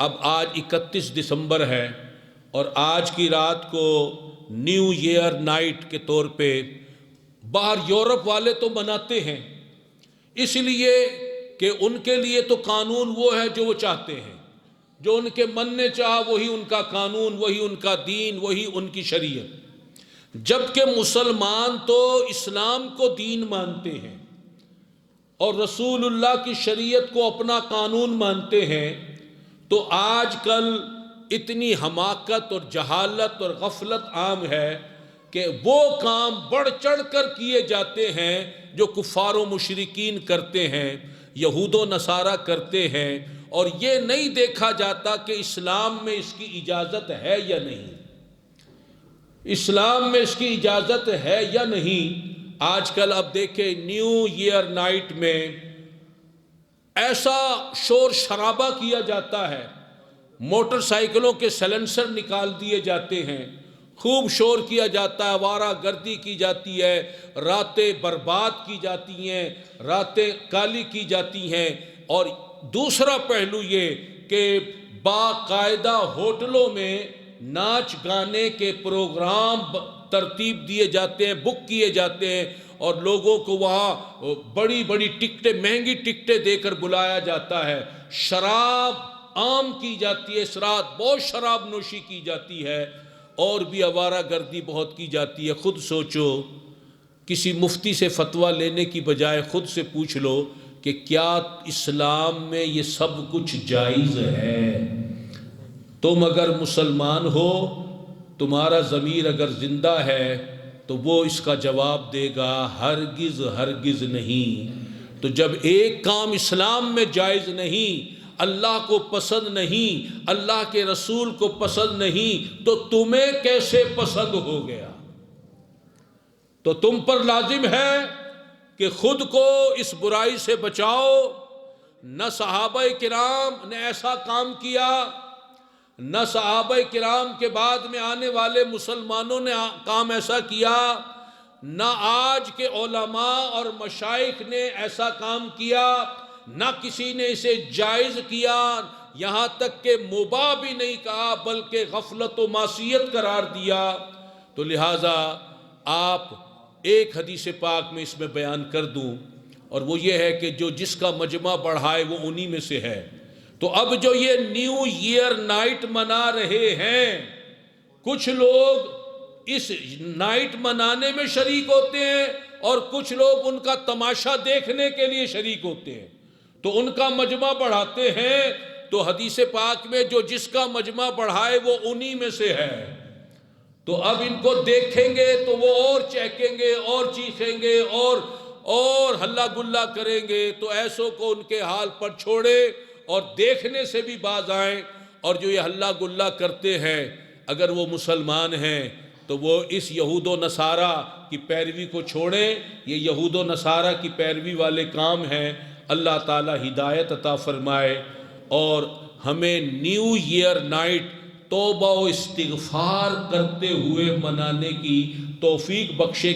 اب آج 31 دسمبر ہے اور آج کی رات کو نیو ایئر نائٹ کے طور پہ باہر یورپ والے تو مناتے ہیں، اس لیے کہ ان کے لیے تو قانون وہ ہے جو وہ چاہتے ہیں، جو ان کے من نے چاہا وہی ان کا قانون، وہی ان کا دین، وہی ان کی شریعت۔ جبکہ مسلمان تو اسلام کو دین مانتے ہیں اور رسول اللہ کی شریعت کو اپنا قانون مانتے ہیں، تو آج کل اتنی حماقت اور جہالت اور غفلت عام ہے کہ وہ کام بڑھ چڑھ کر کیے جاتے ہیں جو کفار و مشرکین کرتے ہیں، یہود و نصارہ کرتے ہیں، اور یہ نہیں دیکھا جاتا کہ اسلام میں اس کی اجازت ہے یا نہیں، اسلام میں اس کی اجازت ہے یا نہیں۔ آج کل اب دیکھیں نیو ایئر نائٹ میں ایسا شور شرابہ کیا جاتا ہے، موٹر سائیکلوں کے سیلنسر نکال دیے جاتے ہیں، خوب شور کیا جاتا ہے، آوارہ گردی کی جاتی ہے، راتیں برباد کی جاتی ہیں، راتیں کالی کی جاتی ہیں۔ اور دوسرا پہلو یہ کہ باقاعدہ ہوٹلوں میں ناچ گانے کے پروگرام ترتیب دیے جاتے ہیں، بک کیے جاتے ہیں، اور لوگوں کو وہاں بڑی بڑی ٹکٹیں، مہنگی ٹکٹیں دے کر بلایا جاتا ہے، شراب عام کی جاتی ہے، اس رات بہت شراب نوشی کی جاتی ہے، اور بھی آوارہ گردی بہت کی جاتی ہے۔ خود سوچو، کسی مفتی سے فتویٰ لینے کی بجائے خود سے پوچھ لو کہ کیا اسلام میں یہ سب کچھ جائز ہے؟ تم اگر مسلمان ہو، تمہارا ضمیر اگر زندہ ہے تو وہ اس کا جواب دے گا ہرگز ہرگز نہیں۔ تو جب ایک کام اسلام میں جائز نہیں، اللہ کو پسند نہیں، اللہ کے رسول کو پسند نہیں، تو تمہیں کیسے پسند ہو گیا؟ تو تم پر لازم ہے کہ خود کو اس برائی سے بچاؤ۔ نہ صحابہ کرام نے ایسا کام کیا، نہ صحابہ کرام کے بعد میں آنے والے مسلمانوں نے کام ایسا کیا، نہ آج کے علماء اور مشائخ نے ایسا کام کیا، نہ کسی نے اسے جائز کیا، یہاں تک کہ مباح بھی نہیں کہا بلکہ غفلت و معصیت قرار دیا۔ تو لہٰذا آپ ایک حدیث پاک میں اس میں بیان کر دوں، اور وہ یہ ہے کہ جو جس کا مجمع بڑھائے وہ انہی میں سے ہے۔ تو اب جو یہ نیو ایئر نائٹ منا رہے ہیں، کچھ لوگ اس نائٹ منانے میں شریک ہوتے ہیں اور کچھ لوگ ان کا تماشا دیکھنے کے لیے شریک ہوتے ہیں، تو ان کا مجمع بڑھاتے ہیں۔ تو حدیث پاک میں جو جس کا مجمع بڑھائے وہ انہی میں سے ہے، تو اب ان کو دیکھیں گے تو وہ اور چہکیں گے اور چیخیں گے اور ہلا گلا کریں گے، تو ایسوں کو ان کے حال پر چھوڑے اور دیکھنے سے بھی باز آئیں۔ اور جو یہ ہلا گلا کرتے ہیں اگر وہ مسلمان ہیں تو وہ اس یہود و نصارہ کی پیروی کو چھوڑیں، یہ یہود و نصارہ کی پیروی والے کام ہیں۔ اللہ تعالی ہدایت عطا فرمائے اور ہمیں نیو ایئر نائٹ توبہ و استغفار کرتے ہوئے منانے کی توفیق بخشے۔